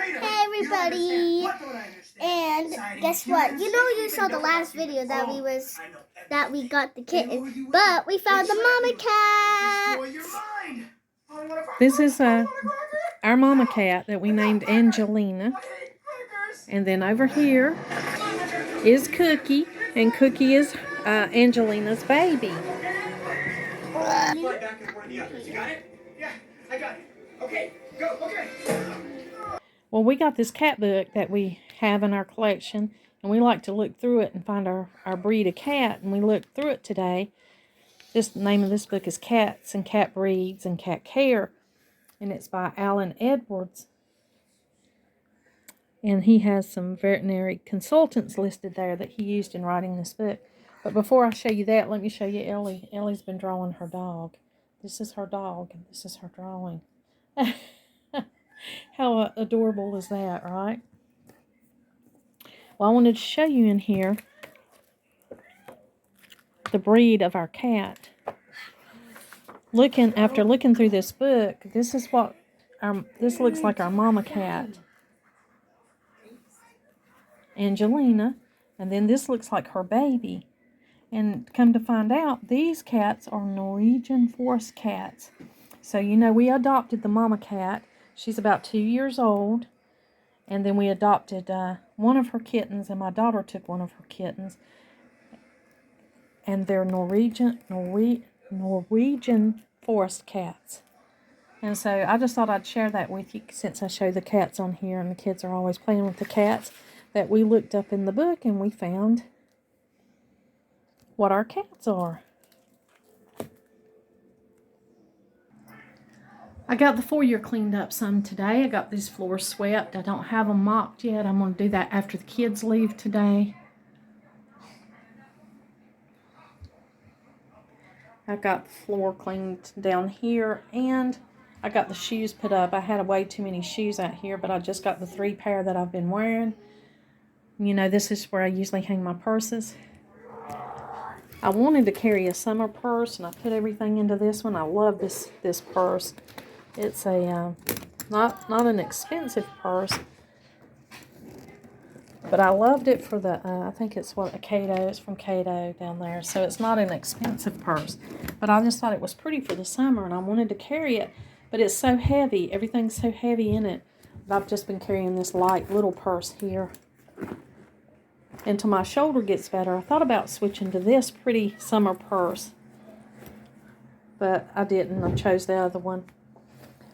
Hey everybody! And guess what? You know you saw the last video that we got the kitten, but we found the mama cat. This is our mama cat that we named Angelina. And then over here is Cookie, and Cookie is Angelina's baby. Back and forth the others. You got it? Yeah, I got it. Okay, go. Okay. Well, we got this cat book that we have in our collection, and we like to look through it and find our breed of cat, and we looked through it today. The name of this book is Cats and Cat Breeds and Cat Care, and it's by Alan Edwards. And he has some veterinary consultants listed there that he used in writing this book. But before I show you that, let me show you Ellie. Ellie's been drawing her dog. This is her dog, and this is her drawing. How adorable is that, right? Well, I wanted to show you in here the breed of our cat. After looking through this book, this is what this looks like our mama cat, Angelina, and then this looks like her baby. And come to find out, these cats are Norwegian forest cats. So, you know, we adopted the mama cat. She's about 2 years old. And then we adopted one of her kittens, and my daughter took one of her kittens. And they're Norwegian forest cats. And so I just thought I'd share that with you since I show the cats on here, and the kids are always playing with the cats, that we looked up in the book and we found what our cats are. I got the foyer cleaned up some today. I got these floors swept. I don't have them mopped yet. I'm going to do that after the kids leave today. I got the floor cleaned down here, and I got the shoes put up. I had way too many shoes out here, but I just got the 3 pair that I've been wearing. You know, this is where I usually hang my purses. I wanted to carry a summer purse, and I put everything into this one. I love this purse. It's a not an expensive purse, but I loved it for the I think it's a Cato. It's from Cato down there, so it's not an expensive purse. But I just thought it was pretty for the summer, and I wanted to carry it. But it's so heavy. Everything's so heavy in it. But I've just been carrying this light little purse here until my shoulder gets better. I thought about switching to this pretty summer purse, but I didn't. I chose the other one.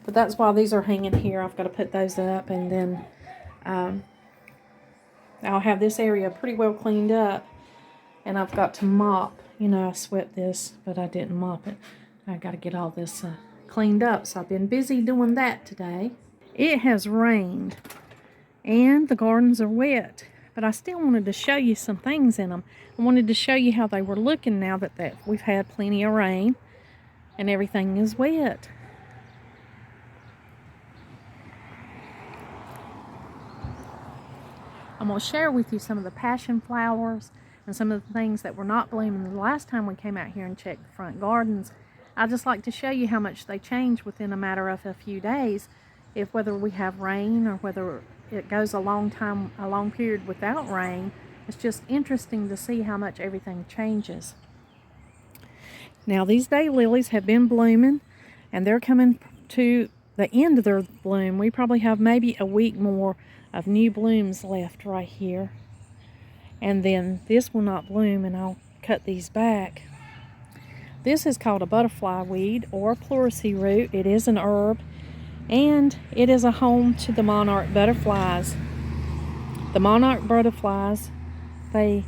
But that's why these are hanging here. I've got to put those up, and then I'll have this area pretty well cleaned up, and I've got to mop. You know, I swept this, but I didn't mop it. I got to get all this cleaned up, so I've been busy doing that today. It has rained, and the gardens are wet. But I still wanted to show you some things in them. I wanted to show you how they were looking now that we've had plenty of rain and everything is wet. I'm going to share with you some of the passion flowers and some of the things that were not blooming the last time we came out here and checked the front gardens. I just like to show you how much they change within a matter of a few days, whether we have rain or whether it goes a long period without rain. It's just interesting to see how much everything changes. Now, these daylilies have been blooming, and they're coming to the end of their bloom. We probably have maybe a week more of new blooms left right here. And then this will not bloom, and I'll cut these back. This is called a butterfly weed or pleurisy root. It is an herb, and it is a home to the monarch butterflies. The monarch butterflies, they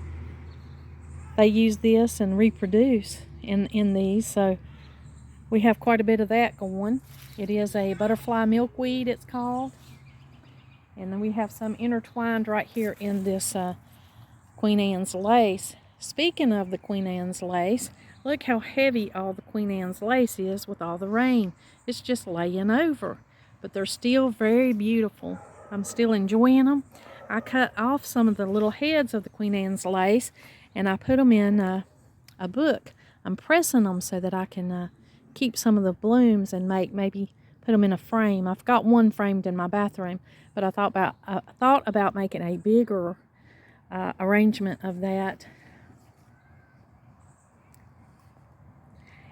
use this and reproduce in these, so we have quite a bit of that going. It is a butterfly milkweed, it's called. And then we have some intertwined right here in this Queen Anne's lace. Speaking of the Queen Anne's lace, look how heavy all the Queen Anne's lace is with all the rain. It's just laying over. But they're still very beautiful. I'm still enjoying them. I cut off some of the little heads of the Queen Anne's lace, and I put them in a book. I'm pressing them so that I can keep some of the blooms and make maybe put them in a frame. I've got one framed in my bathroom, but I thought about making a bigger arrangement of that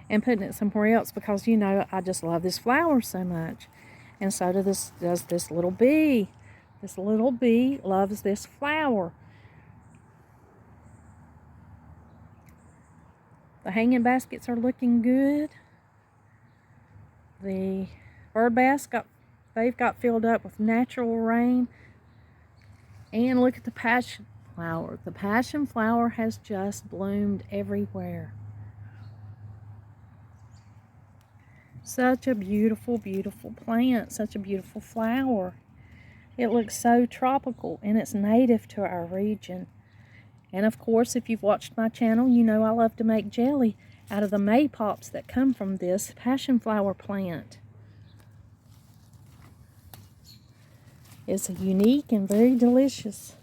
and putting it somewhere else, because you know I just love this flower so much, and so does this little bee. This little bee loves this flower. The hanging baskets are looking good. The bird baths they've got filled up with natural rain. And look at the passion flower. The passion flower has just bloomed everywhere. Such a beautiful, beautiful plant. Such a beautiful flower. It looks so tropical, and it's native to our region. And of course, if you've watched my channel, you know I love to make jelly out of the maypops that come from this passion flower plant. It's unique and very delicious.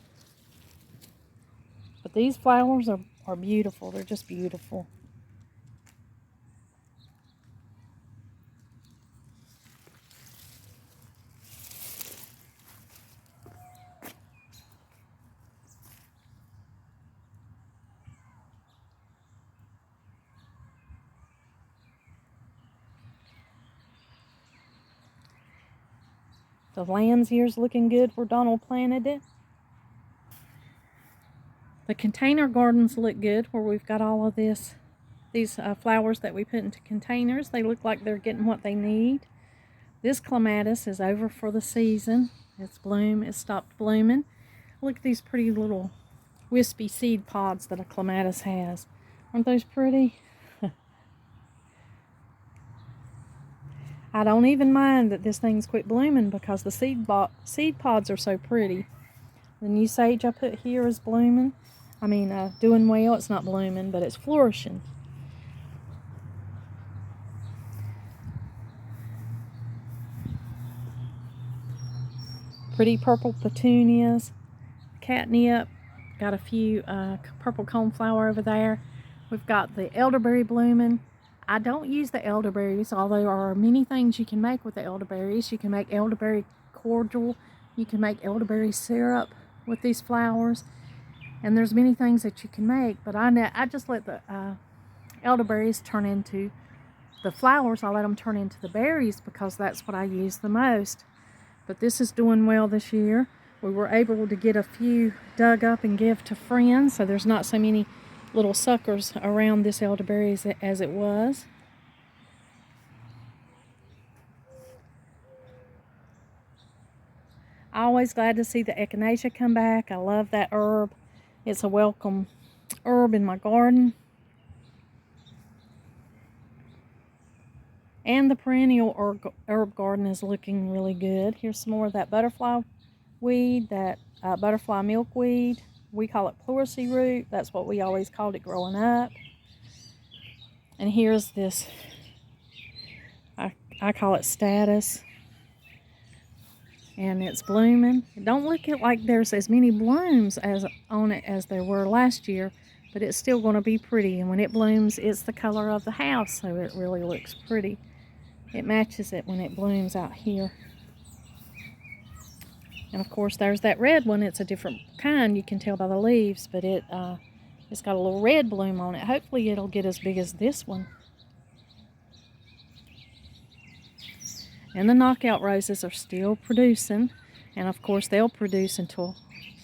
But these flowers are beautiful. They're just beautiful. The land's here's looking good where Donald planted it. The container gardens look good where we've got all of these flowers that we put into containers. They look like they're getting what they need. This clematis is over for the season. It's stopped blooming. Look at these pretty little wispy seed pods that a clematis has. Aren't those pretty? I don't even mind that this thing's quit blooming because the seed pods are so pretty. The new sage I put here is blooming. Doing well. It's not blooming, but it's flourishing. Pretty purple petunias. Catnip. Got a few purple coneflower over there. We've got the elderberry blooming. I don't use the elderberries, although there are many things you can make with the elderberries. You can make elderberry cordial. You can make elderberry syrup with these flowers. And there's many things that you can make, but I just let the elderberries turn into the flowers. I let them turn into the berries because that's what I use the most. But this is doing well this year. We were able to get a few dug up and give to friends, so there's not so many little suckers around this elderberry as it was. Always glad to see the echinacea come back. I love that herb. It's a welcome herb in my garden. And the perennial herb garden is looking really good. Here's some more of that butterfly weed, that butterfly milkweed. We call it pleurisy root. That's what we always called it growing up. And here's this, I call it status. And it's blooming. It don't look like there's as many blooms on it as there were last year, but it's still going to be pretty. And when it blooms, it's the color of the house, so it really looks pretty. It matches it when it blooms out here. And of course, there's that red one. It's a different kind. You can tell by the leaves, but it's got a little red bloom on it. Hopefully, it'll get as big as this one. And the knockout roses are still producing. And of course, they'll produce until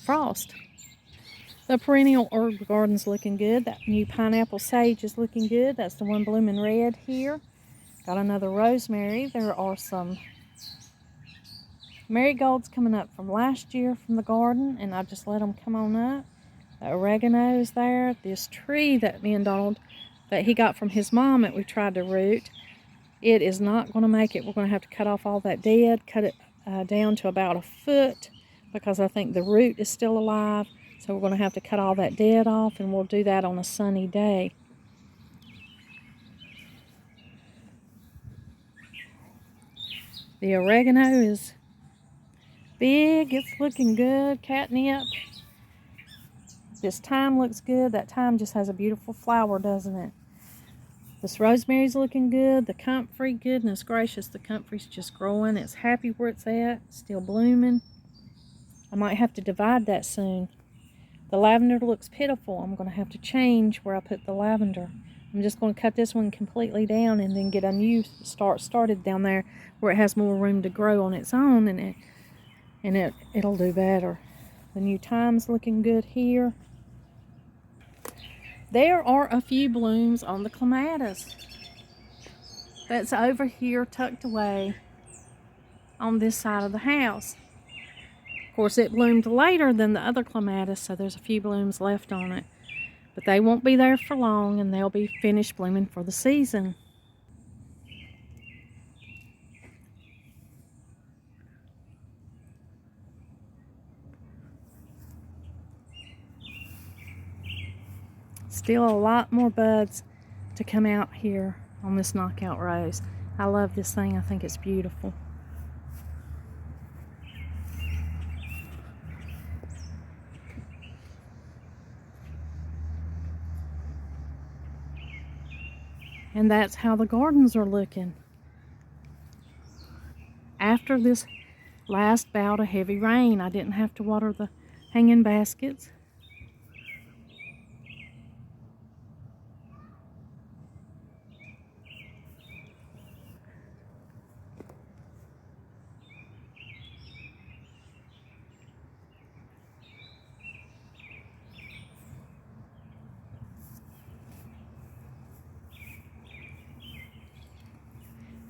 frost. The perennial herb garden's looking good. That new pineapple sage is looking good. That's the one blooming red here. Got another rosemary. There are some marigolds coming up from last year from the garden, and I just let them come on up. The oregano is there. This tree that me and Donald, that he got from his mom that we tried to root, it is not going to make it. We're going to have to cut off all that dead, cut it down to about 1 foot, because I think the root is still alive. So we're going to have to cut all that dead off, and we'll do that on a sunny day. The oregano is big. It's looking good. Catnip. This thyme looks good. That thyme just has a beautiful flower, doesn't it? This rosemary's looking good. The comfrey, goodness gracious, the comfrey's just growing. It's happy where it's at, still blooming. I might have to divide that soon. The lavender looks pitiful. I'm going to have to change where I put the lavender. I'm just going to cut this one completely down and then get a new started down there where it has more room to grow on its own, and it'll do better. The new thyme's looking good here. There are a few blooms on the clematis. That's over here tucked away on this side of the house. Of course, it bloomed later than the other clematis, so there's a few blooms left on it. But they won't be there for long, and they'll be finished blooming for the season. Still a lot more buds to come out here on this knockout rose. I love this thing. I think it's beautiful. And that's how the gardens are looking. After this last bout of heavy rain, I didn't have to water the hanging baskets.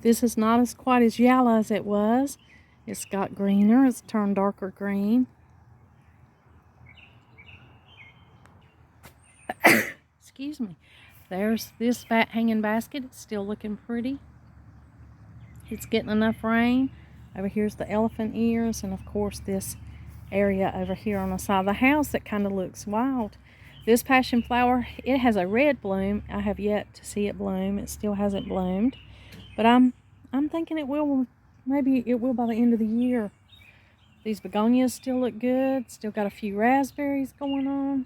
This is not as quite as yellow as it was. It's got greener. It's turned darker green. Excuse me. There's this fat hanging basket. It's still looking pretty. It's getting enough rain. Over here's the elephant ears, and of course this area over here on the side of the house that kind of looks wild. This passion flower, it has a red bloom. I have yet to see it bloom. It still hasn't bloomed. But I'm thinking it will, maybe it will by the end of the year. These begonias still look good. Still got a few raspberries going on.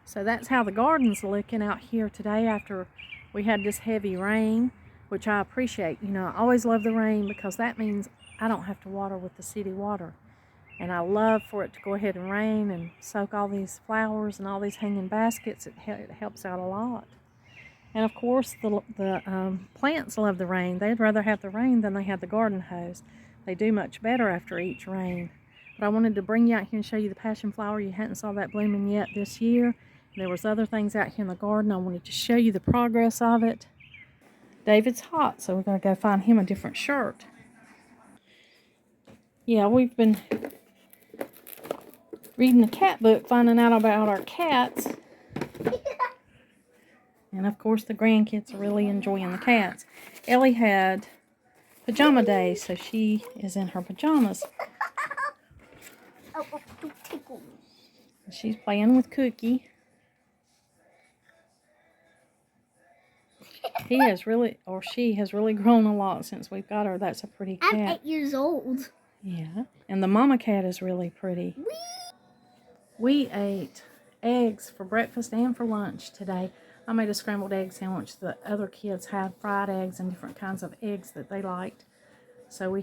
So that's how the garden's looking out here today after we had this heavy rain, which I appreciate. You know, I always love the rain because that means I don't have to water with the city water. And I love for it to go ahead and rain and soak all these flowers and all these hanging baskets. It helps out a lot. And of course, the plants love the rain. They'd rather have the rain than they have the garden hose. They do much better after each rain. But I wanted to bring you out here and show you the passion flower. You hadn't saw that blooming yet this year. There was other things out here in the garden. I wanted to show you the progress of it. David's hot, so we're going to go find him a different shirt. Yeah, we've been reading the cat book, finding out about our cats. And of course the grandkids are really enjoying the cats. Ellie had pajama day, so she is in her pajamas. She's playing with Cookie. He has really, or she has really grown a lot since we've got her. That's a pretty cat. I'm 8 years old. Yeah, and the mama cat is really pretty. We ate eggs for breakfast and for lunch today. I made a scrambled egg sandwich. The other kids had fried eggs and different kinds of eggs that they liked. So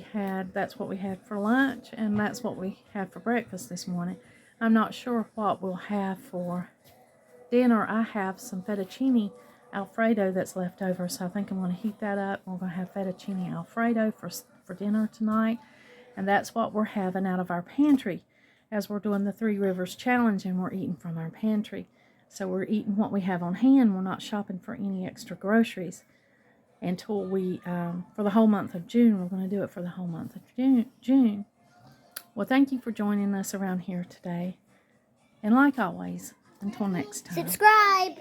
that's what we had for lunch, and that's what we had for breakfast this morning. I'm not sure what we'll have for dinner. I have some fettuccine Alfredo that's left over, so I think I'm going to heat that up. We're going to have fettuccine Alfredo for dinner tonight, and that's what we're having out of our pantry as we're doing the 3 Rivers Challenge, and we're eating from our pantry. So we're eating what we have on hand. We're not shopping for any extra groceries until for the whole month of June. We're going to do it for the whole month of June. Well, thank you for joining us around here today. And like always, until next time. Subscribe.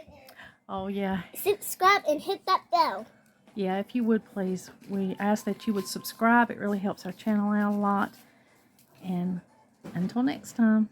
Oh, yeah. Subscribe and hit that bell. Yeah, if you would, please. We ask that you would subscribe. It really helps our channel out a lot. And until next time.